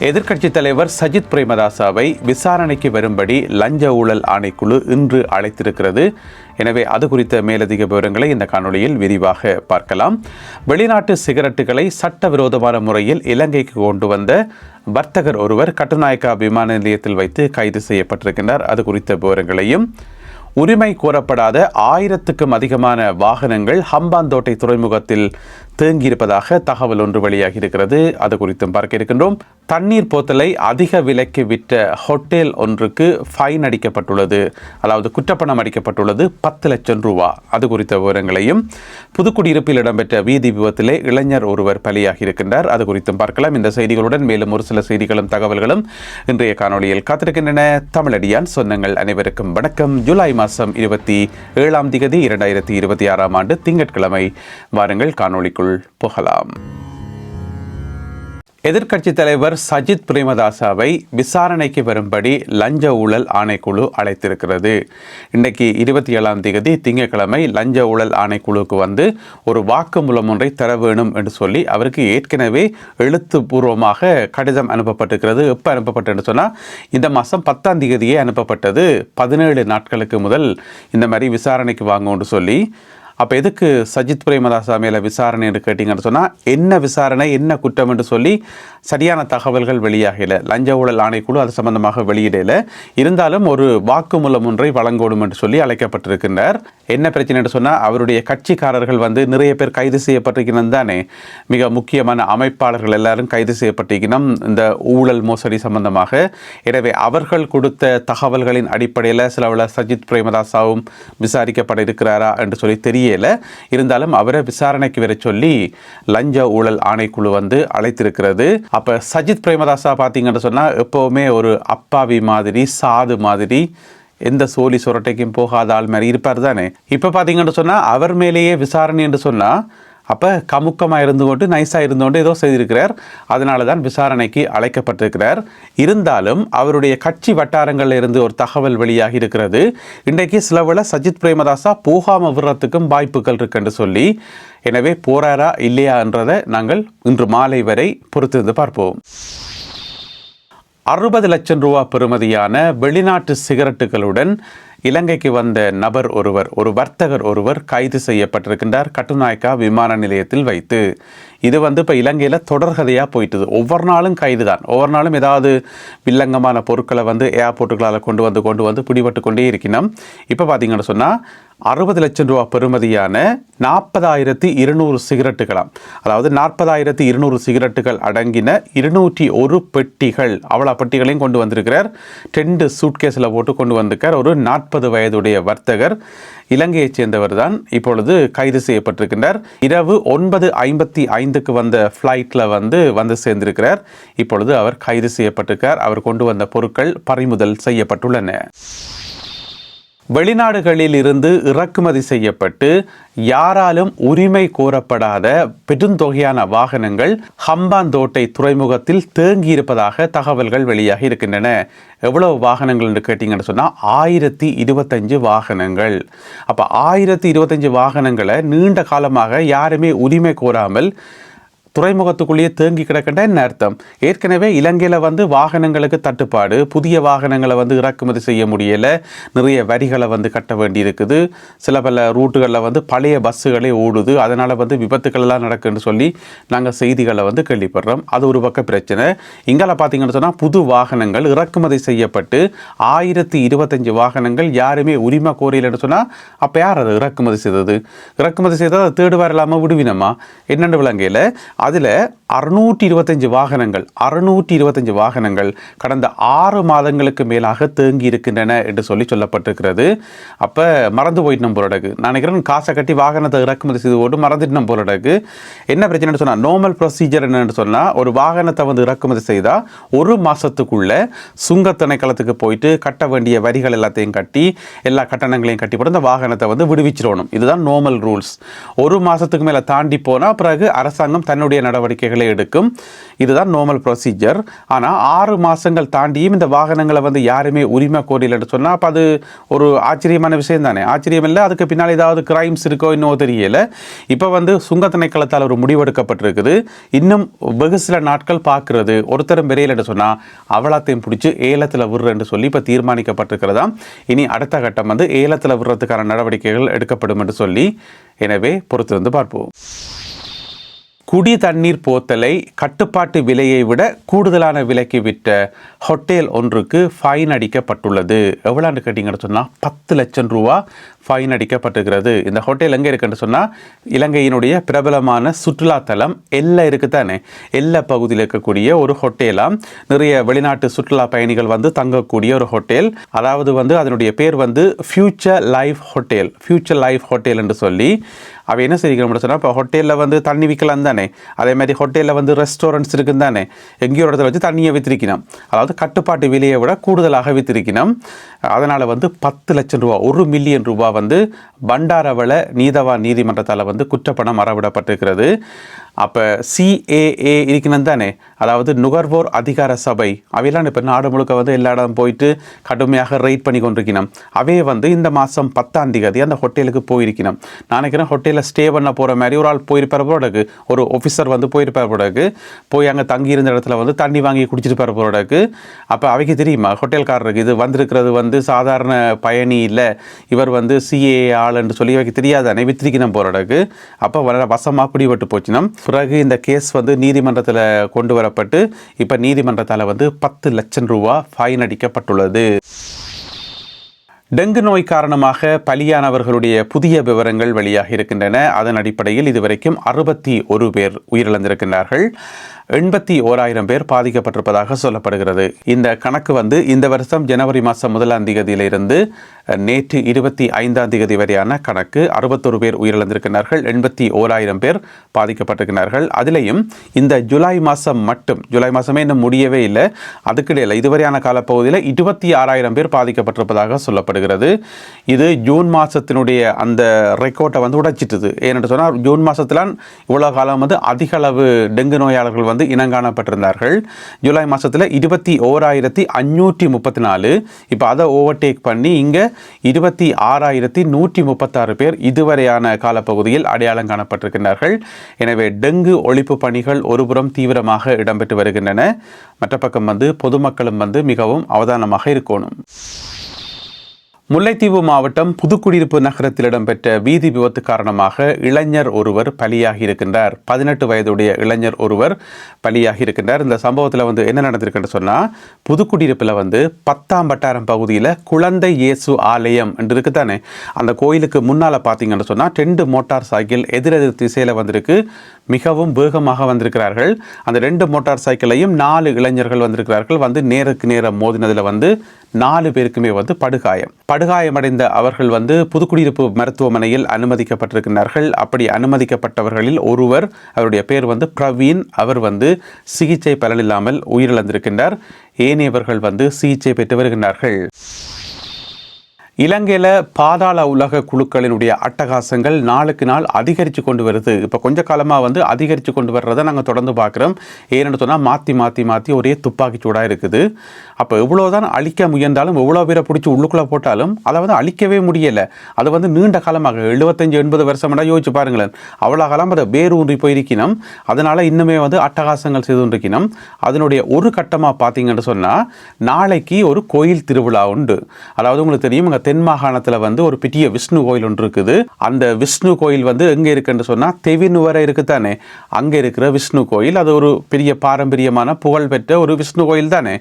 எதிர்க்கட்சித் தலைவர் சஜித் பிரேமதாசவை விசாரணைக்கு வரும்படி லஞ்ச ஊழல் ஆணைக்குழு இன்று அழைத்திருக்கிறது. எனவே அது குறித்த மேலதிக விவரங்களை இந்த காணொலியில் விரிவாக பார்க்கலாம். வெளிநாட்டு சிகரெட்டுகளை சட்டவிரோதமான முறையில் இலங்கைக்கு கொண்டு வந்த வர்த்தகர் ஒருவர் கட்டுநாயக்கா விமான நிலையத்தில் வைத்து கைது செய்யப்பட்டிருக்கின்றார். அது குறித்த விவரங்களையும், உரிமை கோரப்படாத 1000க்கும் அதிகமான வாகனங்கள் ஹம்பாந்தோட்டை துறைமுகத்தில் தேங்கியிருப்பதாக தகவல் ஒன்று வெளியாகி இருக்கிறது. அது குறித்தும் பார்க்க இருக்கின்றோம். தண்ணீர் போத்தலை அதிக விலைக்கு விற்ற ஹோட்டல் ஒன்றுக்கு ஃபைன் அடிக்கப்பட்டுள்ளது, அதாவது குற்றப்பணம் அடிக்கப்பட்டுள்ளது 10 லட்சம் ரூபா. அது குறித்த விவரங்களையும், புதுக்குடியிருப்பில் இடம்பெற்ற வீதி விபத்திலே இளைஞர் ஒருவர் பலியாகி இருக்கின்றார். அது குறித்தும் பார்க்கலாம். இந்த செய்திகளுடன் மேலும் ஒரு சில செய்திகளும் தகவல்களும் இன்றைய காணொலியில் காத்திருக்கின்றன. தமிழடியான் சொந்தங்கள் அனைவருக்கும் வணக்கம். ஜூலை மாதம் 27ஆம் தேதி 2026ஆம் ஆண்டு திங்கட்கிழமை. வாருங்கள் காணொலிக்குள் போகலாம். எதிர்க்கட்சித் தலைவர் சஜித் பிரேமதாசவை விசாரணைக்கு வரும்படி லஞ்ச ஊழல் ஆணைக்குழு அழைத்திருக்கிறது. இன்றைக்கு 27ஆம் தேதி திங்கட்கிழமை லஞ்ச ஊழல் ஆணைக்குழுவுக்கு வந்து ஒரு வாக்குமூலம் ஒன்றை தர வேணும் என்று சொல்லி அவருக்கு ஏற்கனவே எழுத்துப்பூர்வமாக கடிதம் அனுப்பப்பட்டிருக்கிறது. எப்போ அனுப்பப்பட்டதுன்னு சொன்னால் இந்த மாதம் 10ஆம் தேதியே அனுப்பப்பட்டது. 17 நாட்களுக்கு முதல் இந்த மாதிரி விசாரணைக்கு வாங்கன்னு சொல்லி. அப்போ எதுக்கு சஜித் பிரேமதாசா மேலே விசாரணை என்று கேட்டிங்கன்னு சொன்னால், என்ன விசாரணை, என்ன குற்றம் என்று சொல்லி சரியான தகவல்கள் வெளியாகலை. லஞ்ச ஊழல் ஆணைக்குழு அது சம்பந்தமாக வெளியிடல. இருந்தாலும் ஒரு வாக்குமூலம் ஒன்றை வழங்கணும் என்று சொல்லி அழைக்கப்பட்டிருக்கின்றார். என்ன பிரச்சனை என்று சொன்னால், அவருடைய கட்சிக்காரர்கள் வந்து நிறைய பேர் கைது செய்யப்பட்டிருக்கணும் தானே. மிக முக்கியமான அமைப்பாளர்கள் எல்லாரும் கைது செய்யப்பட்டிருக்கணும் இந்த ஊழல் மோசடி சம்பந்தமாக. எனவே அவர்கள் கொடுத்த தகவல்களின் அடிப்படையில் சிலவள சஜித் பிரேமதாசாவும் விசாரிக்கப்பட இருக்கிறாரா என்று சொல்லி தெரிய. இருந்தாலும் அவரை விசாரணைக்கு வர சொல்லி லஞ்ச ஊழல் ஆணைக்குழு வந்து அழைத்திருக்கிறது. அப்ப சஜித் பிரேமதாசா பார்த்தீங்கன்னு சொன்னா எப்பவுமே ஒரு அப்பாவி மாதிரி, சாது மாதிரி, எந்த சோழி சுரட்டைக்கும் போகாத ஆள் மாதிரி இருப்பார் தானே. இப்ப பார்த்தீங்கன்னு சொன்னா அவர் மேலேயே விசாரணை என்று சொன்னா அப்போ கமுக்கமாக இருந்து கொண்டு நைஸாக இருந்து கொண்டு ஏதோ செய்திருக்கிறார். அதனால தான் விசாரணைக்கு அழைக்கப்பட்டிருக்கிறார். இருந்தாலும் அவருடைய கட்சி வட்டாரங்களில் இருந்து ஒரு தகவல் வெளியாகி இருக்கிறது. இன்றைக்கு சிலவேளை சஜித் பிரேமதாசா போகாமல் விடுறதுக்கும் வாய்ப்புகள் இருக்குன்னு சொல்லி. எனவே போறாரா இல்லையா என்றதை நாங்கள் இன்று மாலை வரை பொறுத்திருந்து பார்ப்போம். 60 லட்சம் ரூபா பெறுமதியான வெளிநாட்டு சிகரெட்டுகளுடன் இலங்கைக்கு வந்த நபர் ஒருவர், ஒரு வர்த்தகர் ஒருவர் கைது செய்யப்பட்டிருக்கின்றார் கட்டுநாயக்கா விமான நிலையத்தில் வைத்து. இது வந்து இப்போ இலங்கையில் தொடர்கதையாக போயிட்டுது. ஒவ்வொரு நாளும் கைது தான். ஒவ்வொரு நாளும் ஏதாவது வில்லங்கமான பொருட்களை வந்து ஏர்போர்ட்டுகளால் கொண்டு வந்து பிடிபட்டு கொண்டே இருக்கணும். இப்போ பார்த்தீங்கன்னு சொன்னால் 60 லட்சம் ரூபா பெறுமதியான 40,200 சிகரெட்டுகளாம், அதாவது 40,200 சிகரெட்டுகள் அடங்கின 201 பெட்டிகள், அவ்வளோ பெட்டிகளையும் கொண்டு வந்திருக்கிறார். 2 சூட்கேஸில் போட்டு கொண்டு வந்திருக்கார். ஒரு 40 வயதுடைய வர்த்தகர், இலங்கையைச் சேர்ந்தவர் தான் இப்பொழுது கைது செய்யப்பட்டிருக்கின்றார். இரவு 9:55க்கு வந்த ஃப்ளைட்டில் வந்து சேர்ந்திருக்கிறார். இப்பொழுது அவர் கைது செய்யப்பட்டிருக்கார். அவர் கொண்டு வந்த பொருட்கள் பறிமுதல் செய்யப்பட்டுள்ளன. வெளிநாடுகளில் இருந்து இறக்குமதி செய்யப்பட்டு யாராலும் உரிமை கோரப்படாத பெருந்தொகையான வாகனங்கள் ஹம்பாந்தோட்டை துறைமுகத்தில் தேங்கியிருப்பதாக தகவல்கள் வெளியாகி இருக்கின்றன. எவ்வளவு வாகனங்கள் என்று கேட்டிங்கன்னு சொன்னால் 1025 வாகனங்கள். அப்போ 1025 வாகனங்களை நீண்ட காலமாக யாருமே உரிமை கோராமல் துறைமுகத்துக்குள்ளேயே தேங்கி கிடக்கின்ற என்ன அர்த்தம்? ஏற்கனவே இலங்கையில் வாகனங்களுக்கு தட்டுப்பாடு, புதிய வாகனங்களை இறக்குமதி செய்ய முடியலை, நிறைய வரிகளை கட்ட வேண்டி இருக்குது. சில பல ரூட்டுகளில் பழைய பஸ்ஸுகளே ஓடுது, அதனால் விபத்துக்கள் எல்லாம் நடக்குன்னு சொல்லி நாங்கள் செய்திகளை கேள்விப்படுறோம். அது ஒரு பக்க பிரச்சனை. இங்கால பார்த்தீங்கன்னு சொன்னால் புது வாகனங்கள் இறக்குமதி செய்யப்பட்டு 1025 வாகனங்கள் யாருமே உரிமை கோரியலன்னு சொன்னால் அப்போ யார் அதை இறக்குமதி செய்தது? இறக்குமதி செய்தது அதை தேடு வரலாமல் விடுவினமா என்னென்னு விளங்கையில். அதில் 625 வாகனங்கள் கடந்த 6 மாதங்களுக்கு மேலாக தேங்கி இருக்கின்றன என்று சொல்லப்பட்டிருக்கிறது. அப்போ மறந்து போயிட்டு போலடக்கு. நான் நினைக்கிறேன் காசை கட்டி வாகனத்தை இறக்குமதி செய்து போட்டு மறந்துட்டு போலடக்கு. என்ன பிரச்சனைன்னு சொன்னால், நார்மல் ப்ரொசீஜர் என்னன்னு சொன்னால், ஒரு வாகனத்தை இறக்குமதி செய்தால் 1 மாதத்துக்குள்ள சுங்க திணைக்களத்துக்கு போயிட்டு கட்ட வேண்டிய வரிகள் எல்லாத்தையும் கட்டி எல்லா கட்டணங்களையும் கட்டி போட்டு அந்த வாகனத்தை விடுவிச்சிடணும். இதுதான் நார்மல் ரூல்ஸ். 1 மாதத்துக்கு மேலே தாண்டி போனால் பிறகு அரசாங்கம் தன்னுடைய அதற்குரிய நடவடிக்கைகளை எடுக்கும். இதுதான் நார்மல் ப்ரொசீஜர். ஆனால் 6 மாதங்கள் தாண்டியும் இந்த வாகனங்களை வந்து யாருமே உரிமை கோரியலன்னு சொன்னால் அப்போ அது ஒரு ஆச்சரியமான விஷயம் தானே. ஆச்சரியம் இல்லை, அதுக்கு பின்னால் ஏதாவது கிரைம்ஸ் இருக்கோ இன்னும் தெரியலை. இப்போ வந்து சுங்க திணைக்களத்தால் ஒரு முடிவெடுக்கப்பட்டிருக்குது. இன்னும் வெகு சில நாட்கள் பார்க்கறது ஒருத்தரும் விரையில்னு சொன்னால் அவளாத்தையும் பிடிச்சி ஏலத்தில் விடுறேன்னு சொல்லி இப்போ தீர்மானிக்கப்பட்டிருக்கிறதா. இனி அடுத்த கட்டம் வந்து ஏலத்தில் விடுறதுக்கான நடவடிக்கைகள் எடுக்கப்படும் என்று சொல்லி, எனவே பொறுத்திருந்து பார்ப்போம். குடி தண்ணீர் போத்தலை கட்டுப்பாட்டு விலையை விட கூடுதலான விலைக்கு விற்ற ஹோட்டல் ஒன்றுக்கு ஃபைன் அடிக்கப்பட்டுள்ளது. எவ்வளோன்னு கேட்டிங்கன்னு சொன்னால் 10 லட்சம் ரூபா ஃபைன் அடிக்கப்பட்டிருக்கிறது. இந்த ஹோட்டல் எங்கே இருக்குன்னு சொன்னால் இலங்கையினுடைய பிரபலமான சுற்றுலாத்தலம் எல்லை இருக்குதானே, எல்லை பகுதியில் இருக்கக்கூடிய ஒரு ஹோட்டலாம். நிறைய வெளிநாட்டு சுற்றுலா பயணிகள் வந்து தங்கக்கூடிய ஒரு ஹோட்டல். அதாவது வந்து அதனுடைய பேர் வந்து future life hotel. Future life hotel என்று சொல்லி அவ என்ன செய்யணும் சொன்னால், இப்போ ஹோட்டலில் வந்து தண்ணி விற்கலாம் தானே, அதே மாதிரி ஹோட்டலில் வந்து ரெஸ்டாரண்ட்ஸ் இருக்குன்னு தானே, எங்கேயோ இடத்துல வச்சு தண்ணியை வித்திருக்கணும். அதாவது கட்டுப்பாட்டு விலையை விட கூடுதலாக வித்திருக்கணும். அதனால் வந்து 10 லட்சம் ரூபா, 1 மில்லியன் ரூபா வந்து பண்டாரவள நீதவான் நீதிமன்றத்தால் வந்து குற்றப்பணம் மறவிடப்பட்டிருக்கிறது. அப்போ CAA இருக்கணும் தானே, அதாவது நுகர்வோர் அதிகார சபை, அவையெல்லாம் இப்போ நாடு முழுக்க வந்து எல்லா இடம் போயிட்டு கடுமையாக ரைட் பண்ணி கொண்டிருக்கணும். அவையே வந்து இந்த மாதம் 10ஆம் தேதி அந்த ஹோட்டலுக்கு போயிருக்கணும். நான் நினைக்கிறேன் ஹோட்டலில் ஸ்டே பண்ண போகிற மாதிரி ஒரு ஆள் போயிருப்பார் போறதுக்கு, ஒரு ஆஃபீஸர் வந்து போயிருப்பார் போறதுக்கு, போய் அங்கே தங்கி இருந்த இடத்துல வந்து தண்ணி வாங்கி குடிச்சிருப்பார் போறதுக்கு. அப்போ அவைக்கு தெரியுமா ஹோட்டல்காரருக்கு இது வந்திருக்கிறது வந்து சாதாரண பயணி இல்லை, இவர் வந்து CAA ஆள் என்று சொல்லி அவைக்கு தெரியாதானே, வித்திரிக்கணும் போறதுக்கு. அப்போ வர வசமாக பிடிபட்டு போச்சுன்னா பிறகு இந்த கேஸ் வந்து நீதிமன்றத்தில் கொண்டு வரப்பட்டு இப்போ நீதிமன்றத்தால் வந்து 10 லட்சம் ரூபா ஃபைன் அடிக்கப்பட்டுள்ளது. டெங்கு நோய் காரணமாக பலியானவர்களுடைய புதிய விவரங்கள் வெளியாக இருக்கின்றன. அதன் அடிப்படையில் இதுவரைக்கும் 61 பேர் உயிரிழந்திருக்கின்றார்கள். 81,000 பேர் பாதிக்கப்பட்டிருப்பதாக சொல்லப்படுகிறது. இந்த கணக்கு வந்து இந்த வருஷம் ஜனவரி மாதம் 1ஆம் தேதியிலிருந்து நேற்று 25ஆம் தேதி வரையான கணக்கு. 61 பேர் உயிரிழந்திருக்கிறார்கள், 81,000 பேர் பாதிக்கப்பட்டிருக்கிறார்கள். அதிலையும் இந்த ஜூலை மாதம் மட்டும், ஜூலை மாதமே இன்னும் முடியவே இல்லை, அதுக்கிடையில் இதுவரையான காலப்பகுதியில் 26,000 பேர் பாதிக்கப்பட்டிருப்பதாக சொல்லப்படுகிறது. இது ஜூன் மாதத்தினுடைய அந்த ரெக்கார்டை வந்து உடைச்சிட்டுது. ஏனென்று சொன்னால் ஜூன் மாதத்தில் இவ்வளோ காலம் வந்து அதிக அளவு டெங்கு நோயாளர்கள் வந்து இனங்காணப்பட்டிருந்தார்கள். ஜூலை மாதத்தில் 21,534. இப்போ அதை ஓவர்டேக் பண்ணி இங்கே 26,136 பேர் இதுவரையான காலப்பகுதியில் அடையாளம் காணப்பட்டிருக்கிறார்கள். எனவே டெங்கு ஒழிப்பு பணிகள் ஒருபுறம் தீவிரமாக இடம்பெற்று வருகின்றன. மற்ற பக்கம் வந்து பொதுமக்களும் வந்து மிகவும் அவதானமாக இருக்கணும். முல்லைத்தீவு மாவட்டம் புதுக்குடியிருப்பு நகரத்தில் இடம்பெற்ற வீதி விபத்து காரணமாக இளைஞர் ஒருவர் பலியாகி இருக்கின்றார். 18 வயதுடைய இளைஞர் ஒருவர் பலியாகி இருக்கின்றார். இந்த சம்பவத்தில் வந்து என்ன நடந்திருக்குன்னு சொன்னால், புதுக்குடியிருப்பில் வந்து 10ஆம் வட்டாரம் பகுதியில் குழந்தை இயேசு ஆலயம் என்று இருக்குதானே, அந்த கோயிலுக்கு முன்னால் பார்த்தீங்கன்னு சொன்னால் 2 மோட்டார் சைக்கிள் எதிரெதிர் திசையில் வந்திருக்கு. மிகவும் வேகமாக வந்திருக்கிறார்கள். அந்த 2 மோட்டார் சைக்கிளையும் 4 இளைஞர்கள் வந்திருக்கிறார்கள். வந்து நேருக்கு நேரம் மோதினதில் வந்து 4 பேருக்குமே வந்து படுகாயமடைந்த அவர்கள் வந்து புதுக்குடியிருப்பு மருத்துவமனையில் அனுமதிக்கப்பட்டிருக்கிறார்கள். அப்படி அனுமதிக்கப்பட்டவர்களில் ஒருவர், அவருடைய பேர் வந்து பிரவீன், அவர் வந்து சிகிச்சை பலனில்லாமல் உயிரிழந்திருக்கின்றார். ஏனையவர்கள் வந்து சிகிச்சை பெற்று வருகின்றார்கள். இலங்கையில் பாதாள உலக குழுக்களினுடைய அட்டகாசங்கள் நாளுக்கு நாள் அதிகரித்து கொண்டு வருது. இப்போ கொஞ்ச காலமாக வந்து அதிகரித்து கொண்டு வர்றதை நாங்கள் தொடர்ந்து பார்க்குறோம். ஏன்னு சொன்னால் மாற்றி ஒரே துப்பாக்கி சூடாக இருக்குது. அப்போ எவ்வளோதான் அழிக்க முயன்றாலும், எவ்வளோ பேரை பிடிச்சி உள்ளுக்குள்ளே போட்டாலும் அதை வந்து அழிக்கவே முடியலை. அது வந்து நீண்ட காலமாக 75-80 வருஷம் யோசிச்சு பாருங்களேன், அவ்வளோ காலம் அதை வேரூன்றி போயிருக்கணும். அதனால் இன்னுமே வந்து அட்டகாசங்கள் செய்து கொண்டிருக்கணும். அதனுடைய ஒரு கட்டமாக பார்த்தீங்கன்னு சொன்னால், நாளைக்கு ஒரு கோயில் திருவிழா உண்டு. அதாவது உங்களுக்கு தெரியும், தென் மாகாணத்தில் வந்து ஒரு பெரிய விஷ்ணு கோயில் ஒன்று இருக்குது. அந்த விஷ்ணு கோயில் வந்து எங்கே இருக்குன்னு சொன்னால் தெவினுவரை இருக்குதானே, அங்கே இருக்கிற விஷ்ணு கோயில். அது ஒரு பெரிய பாரம்பரியமான புகழ்பெற்ற ஒரு விஷ்ணு கோயில் தானே.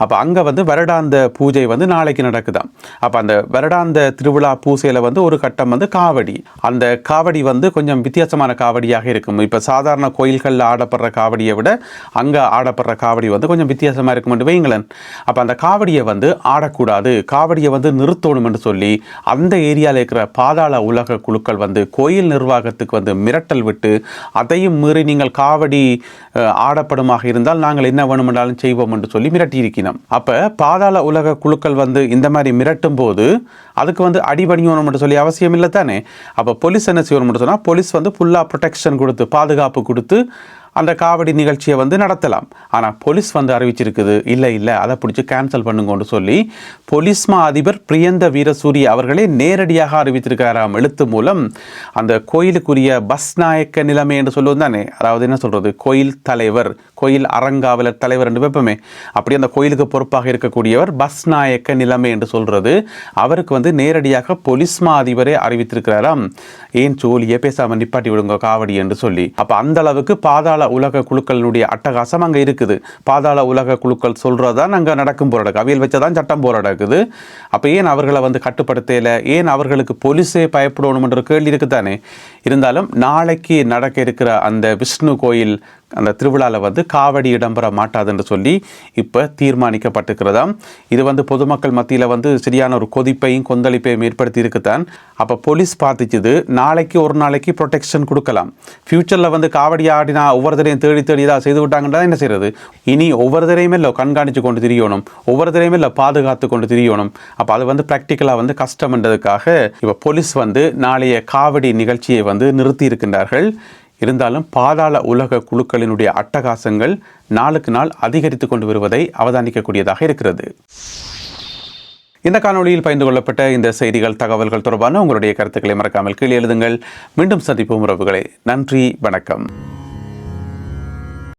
அப்போ அங்கே வந்து வருடாந்த பூஜை வந்து நாளைக்கு நடக்குதாம். அப்போ அந்த வருடாந்த திருவிழா பூஜையில் வந்து ஒரு கட்டம் வந்து காவடி. அந்த காவடி வந்து கொஞ்சம் வித்தியாசமான காவடியாக இருக்கும். இப்போ சாதாரண கோயில்களில் ஆடப்படுற காவடியை விட அங்கே ஆடப்படுற காவடி வந்து கொஞ்சம் வித்தியாசமாக இருக்குமென்று வைங்களேன். அப்போ அந்த காவடியை வந்து ஆடக்கூடாது, காவடியை வந்து நிறுத்தணும் என்று சொல்லி அந்த ஏரியாவில் இருக்கிற பாதாள உலக குழுக்கள் வந்து கோயில் நிர்வாகத்துக்கு வந்து மிரட்டல் விட்டு, அதையும் மீறி நீங்கள் காவடி ஆடப்படுமாக இருந்தால் நாங்கள் என்ன வேணுமென்றாலும் செய்வோம் என்று சொல்லி மிரட்டி இருக்கணும். அப்போ பாதாள உலக குழுக்கள் வந்து இந்த மாதிரி மிரட்டும் போது அதுக்கு வந்து அடிபணியணும் என்று சொல்லி அவசியம் இல்லை தானே. அப்போ போலீஸ் என்ன செய்யணும் சொன்னால், போலீஸ் வந்து ஃபுல்லாக ப்ரொடெக்ஷன் கொடுத்து, பாதுகாப்பு கொடுத்து அந்த காவடி நிகழ்ச்சியை வந்து நடத்தலாம். ஆனால் போலீஸ் வந்து அறிவிச்சிருக்குது, இல்லை அதை பிடிச்சி கேன்சல் பண்ணுங்கன்னு சொல்லி போலீஸ் மா அதிபர் பிரியந்த வீரசூரிய அவர்களே நேரடியாக அறிவித்திருக்கிறாராம் எழுத்து மூலம். அந்த கோயிலுக்குரிய பஸ் நாயக்க நிலைமை என்று சொல்லுவது தானே, அதாவது என்ன சொல்கிறது, கோயில் தலைவர், கோயில் அறங்காவலர் தலைவர் என்று வைப்போமே, அப்படி அந்த கோயிலுக்கு பொறுப்பாக இருக்கக்கூடியவர் பஸ் நாயக்க நிலைமை என்று சொல்கிறது. அவருக்கு வந்து நேரடியாக போலீஸ் மா அதிபரே அறிவித்திருக்கிறாராம், ஏன் சோழியை பேசாமல் நிப்பாட்டி விடுங்க காவடி என்று சொல்லி. அப்போ அந்த அளவுக்கு பாதாள உலக குழுக்களுடைய அட்டகாசம் அங்கே இருக்குது. பாதாள உலக குழுக்கள் சொல்கிறதான் அங்கே நடக்கும் போல நடக்குது, அவியல் வச்சதான் சட்டம் போல நடக்குது. அப்போ ஏன் அவர்களை வந்து கட்டுப்படுத்தல, ஏன் அவர்களுக்கு போலீஸே பயப்படணும்ன்ற கேள்வி இருக்குதானே. இருந்தாலும் நாளைக்கு நடக்க இருக்கிற அந்த விஷ்ணு கோயில் அந்த திருவிழாவில் வந்து காவடி இடம்பெற மாட்டாது என்று சொல்லி இப்போ தீர்மானிக்கப்பட்டிருக்கிறதாம். இது வந்து பொதுமக்கள் மத்தியில் வந்து சரியான ஒரு கொதிப்பையும் கொந்தளிப்பையும் ஏற்படுத்தி இருக்குதான். அப்போ போலீஸ் பார்த்துச்சுது, நாளைக்கு ஒரு நாளைக்கு ப்ரொடெக்ஷன் கொடுக்கலாம். ஃப்யூச்சரில் வந்து காவடி ஆடினா ஒவ்வொருத்தரையும் தேடி தான் செய்து விட்டாங்கன்னா என்ன செய்யறது, இனி ஒவ்வொருத்தரையுமே இல்லை கண்காணித்து கொண்டு திரியணும், ஒவ்வொருத்தரையுமே இல்லை பாதுகாத்து கொண்டு திரியணும். அப்போ அது வந்து ப்ராக்டிக்கலாக வந்து கஷ்டம்ன்றதுக்காக இப்போ போலீஸ் வந்து நாளைய காவடி நிகழ்ச்சியை வந்து நிறுத்தி இருக்கின்றார்கள். இருந்தாலும் பாதாள உலக குழுக்களினுடைய அட்டகாசங்கள் நாளுக்கு நாள் அதிகரித்து கொண்டு வருவதை அவதானிக்கக்கூடியதாக இருக்கிறது. இந்த காணொளியில் பகிர்ந்து கொள்ளப்பட்ட இந்த செய்திகள், தகவல்கள் தொடர்பான உங்களுடைய கருத்துக்களை மறக்காமல் கீழே எழுதுங்கள். மீண்டும் சந்திப்போம் உறவுகளே. நன்றி, வணக்கம்.